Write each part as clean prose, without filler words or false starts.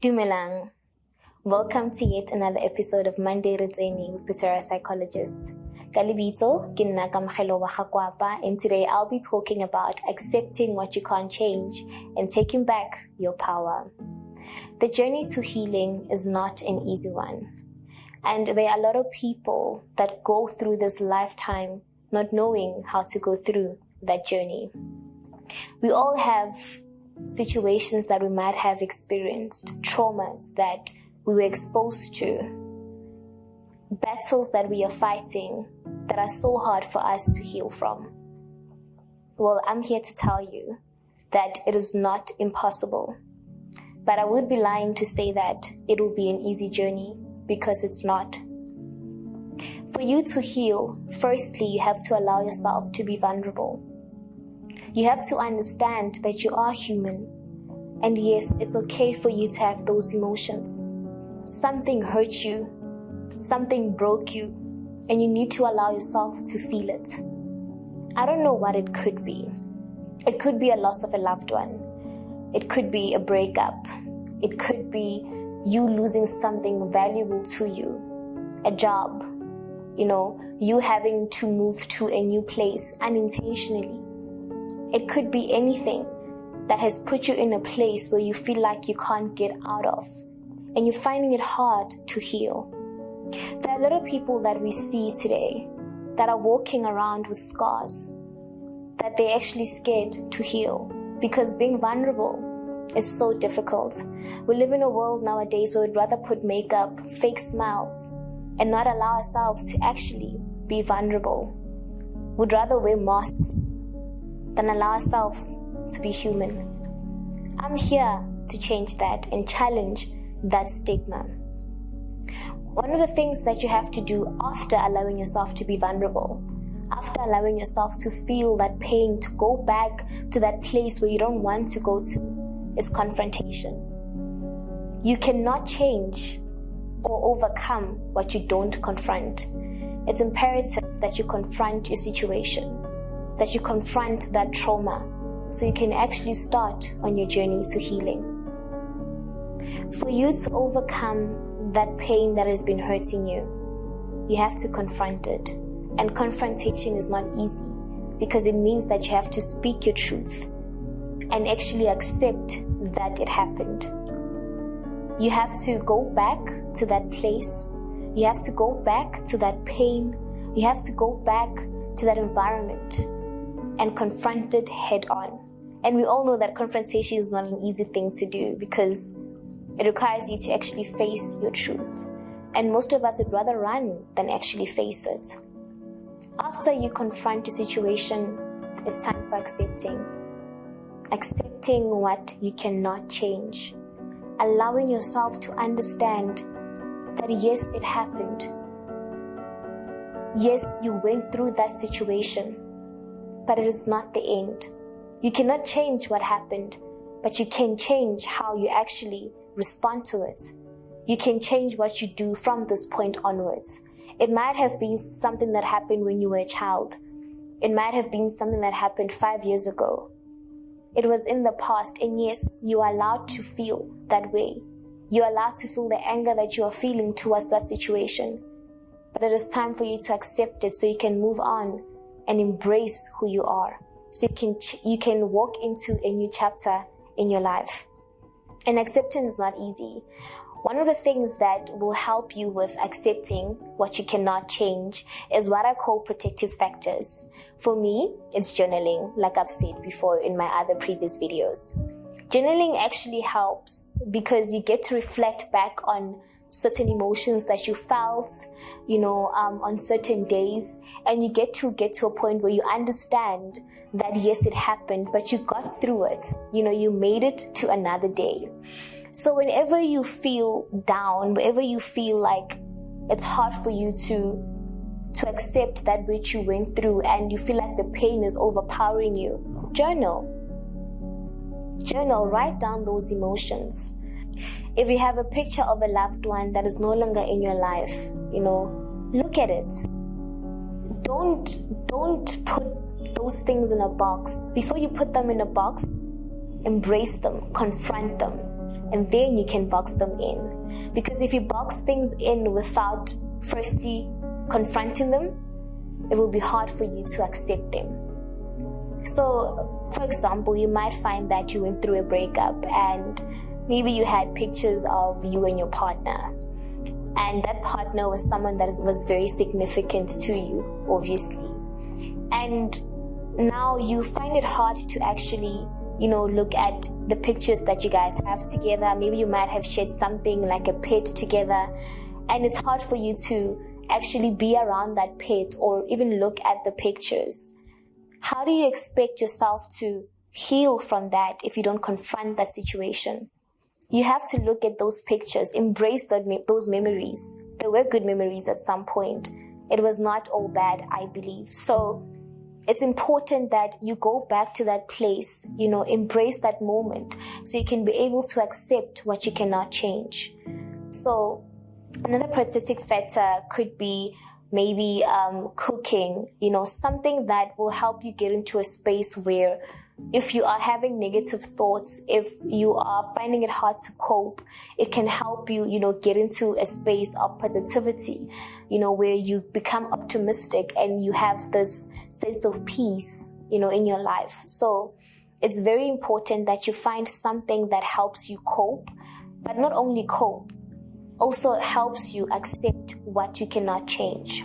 Dumelang. Welcome to yet another episode of Monday ReTsene with Pretoria Psychologists. Kalibito, ke nna Kamogelo wa Gakwapa, and today I'll be talking about accepting what you can't change and taking back your power. The journey to healing is not an easy one. And there are a lot of people that go through this lifetime not knowing how to go through that journey. We all have situations that we might have experienced, traumas that we were exposed to, battles that we are fighting that are so hard for us to heal from. Well, I'm here to tell you that it is not impossible, but I would be lying to say that it will be an easy journey, because it's not. For you to heal, firstly, you have to allow yourself to be vulnerable. You have to understand that you are human. And yes, it's okay for you to have those emotions. Something hurt you, something broke you, and you need to allow yourself to feel it. I don't know what it could be. It could be a loss of a loved one. It could be a breakup. It could be you losing something valuable to you, a job, you having to move to a new place unintentionally. It could be anything that has put you in a place where you feel like you can't get out of, and you're finding it hard to heal. There are a lot of people that we see today that are walking around with scars that they're actually scared to heal, because being vulnerable is so difficult. We live in a world nowadays where we'd rather put makeup, fake smiles, and not allow ourselves to actually be vulnerable. We'd rather wear masks than allow ourselves to be human. I'm here to change that and challenge that stigma. One of the things that you have to do after allowing yourself to be vulnerable, after allowing yourself to feel that pain, to go back to that place where you don't want to go to, is confrontation. You cannot change or overcome what you don't confront. It's imperative that you confront your situation, that you confront that trauma, so you can actually start on your journey to healing. For you to overcome that pain that has been hurting you, you have to confront it. And confrontation is not easy, because it means that you have to speak your truth and actually accept that it happened. You have to go back to that place. You have to go back to that pain. You have to go back to that environment and confront it head on. And we all know that confrontation is not an easy thing to do, because it requires you to actually face your truth. And most of us would rather run than actually face it. After you confront your situation, it's time for accepting. Accepting what you cannot change. Allowing yourself to understand that yes, it happened. Yes, you went through that situation, but it is not the end. You cannot change what happened, but you can change how you actually respond to it. You can change what you do from this point onwards. It might have been something that happened when you were a child. It might have been something that happened 5 years ago. It was in the past, and yes, you are allowed to feel that way. You are allowed to feel the anger that you are feeling towards that situation. But it is time for you to accept it so you can move on and embrace who you are. So you can walk into a new chapter in your life. And acceptance is not easy. One of the things that will help you with accepting what you cannot change is what I call protective factors. For me, it's journaling, like I've said before in my other previous videos. Journaling actually helps because you get to reflect back on certain emotions that you felt, on certain days, and you get to a point where you understand that yes, it happened, but you got through it. You made it to another day. So whenever you feel down, whenever you feel like it's hard for you to accept that which you went through and you feel like the pain is overpowering you, journal, write down those emotions. If you have a picture of a loved one that is no longer in your life, look at it. Don't put those things in a box. Before you put them in a box, embrace them, confront them. and then you can box them in. Because if you box things in without firstly confronting them, it will be hard for you to accept them. So, for example, you might find that you went through a breakup and maybe you had pictures of you and your partner. And that partner was someone that was very significant to you, obviously. And now you find it hard to actually, look at the pictures that you guys have together. Maybe you might have shared something like a pet together. And it's hard for you to actually be around that pet or even look at the pictures. How do you expect yourself to heal from that if you don't confront that situation? You have to look at those pictures, embrace those memories. There were good memories at some point. It was not all bad, I believe. So it's important that you go back to that place, embrace that moment so you can be able to accept what you cannot change. So another protective factor could be maybe cooking, something that will help you get into a space where if you are having negative thoughts, if you are finding it hard to cope, it can help you, get into a space of positivity, where you become optimistic and you have this sense of peace, in your life. So it's very important that you find something that helps you cope, but not only cope, also helps you accept what you cannot change.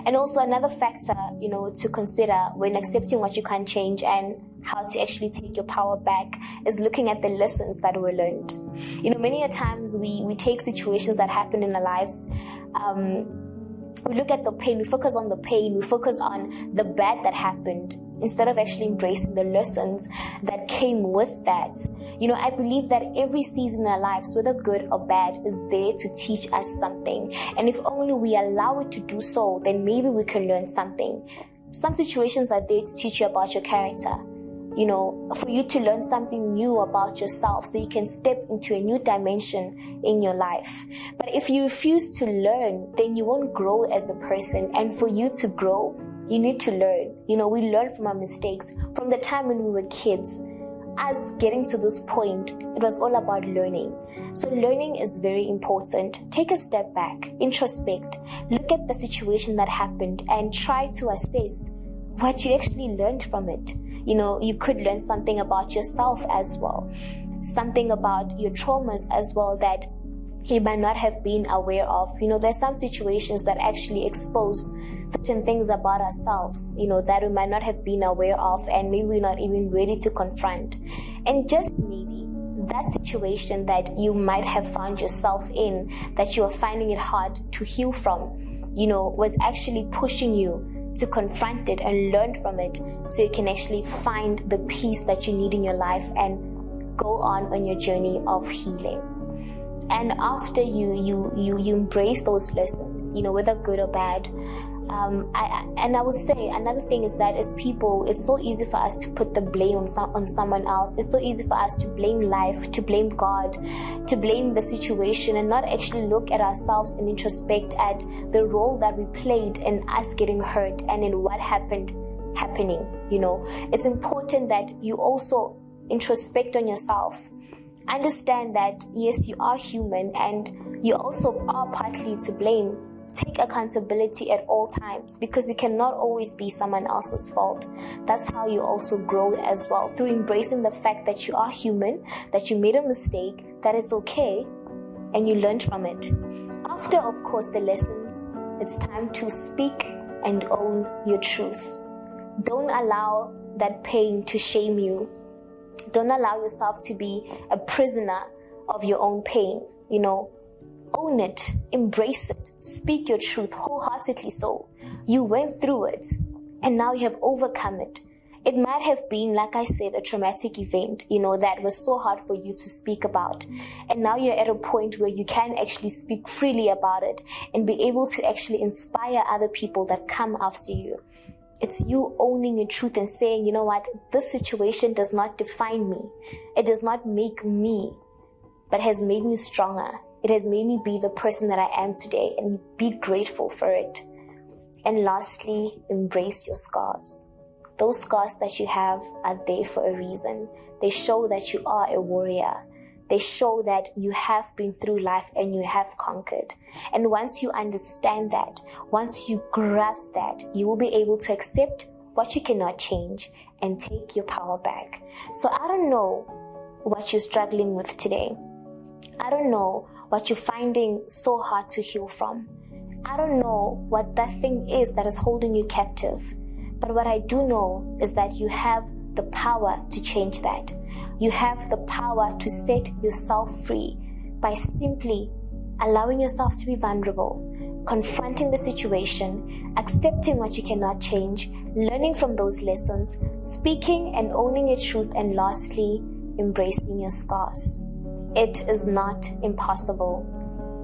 And also another factor, to consider when accepting what you can't change and how to actually take your power back is looking at the lessons that were learned. Many a times we take situations that happen in our lives, we look at the pain, we focus on the pain, we focus on the bad that happened instead of actually embracing the lessons that came with that. I believe that every season in our lives, whether good or bad, is there to teach us something. And if only we allow it to do so, then maybe we can learn something. Some situations are there to teach you about your character, for you to learn something new about yourself so you can step into a new dimension in your life. But if you refuse to learn, then you won't grow as a person. And for you to grow, you need to learn. We learn from our mistakes. From the time when we were kids, us getting to this point, it was all about learning. So learning is very important. Take a step back, introspect, look at the situation that happened and try to assess what you actually learned from it. You could learn something about yourself as well, something about your traumas as well that you might not have been aware of. There's some situations that actually expose certain things about ourselves, that we might not have been aware of and maybe we're not even ready to confront. And just maybe that situation that you might have found yourself in, that you are finding it hard to heal from, was actually pushing you to confront it and learn from it so you can actually find the peace that you need in your life and go on your journey of healing. And after you embrace those lessons, whether good or bad, I would say another thing is that as people, it's so easy for us to put the blame on someone else. It's so easy for us to blame life, to blame God, to blame the situation, and not actually look at ourselves and introspect at the role that we played in us getting hurt and in what happening. It's important that you also introspect on yourself. Understand that yes, you are human and you also are partly to blame. Take accountability at all times because it cannot always be someone else's fault. That's how you also grow as well, through embracing the fact that you are human, that you made a mistake, that it's okay, and you learned from it. After, of course, the lessons, it's time to speak and own your truth. Don't allow that pain to shame you. Don't allow yourself to be a prisoner of your own pain. Own it, embrace it, speak your truth wholeheartedly so. You went through it and now you have overcome it. It might have been, like I said, a traumatic event, that was so hard for you to speak about. And now you're at a point where you can actually speak freely about it and be able to actually inspire other people that come after you. It's you owning your truth and saying, you know what, this situation does not define me. It does not make me, but has made me stronger. It has made me be the person that I am today, and be grateful for it. And lastly, embrace your scars. Those scars that you have are there for a reason. They show that you are a warrior. they show that you have been through life and you have conquered. And once you understand that, once you grasp that, you will be able to accept what you cannot change and take your power back. So I don't know what you're struggling with today. I don't know what you're finding so hard to heal from. I don't know what that thing is that is holding you captive. But what I do know is that you have the power to change that. You have the power to set yourself free by simply allowing yourself to be vulnerable, confronting the situation, accepting what you cannot change, learning from those lessons, speaking and owning your truth, and lastly, embracing your scars. It is not impossible,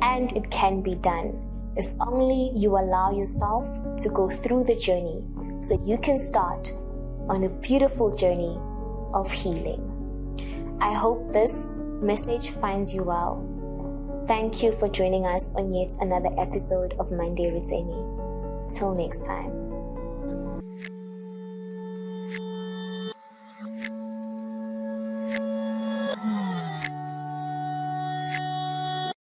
and it can be done if only you allow yourself to go through the journey so you can start on a beautiful journey of healing. I hope this message finds you well. Thank you for joining us on yet another episode of Monday ReTsene. Till next time.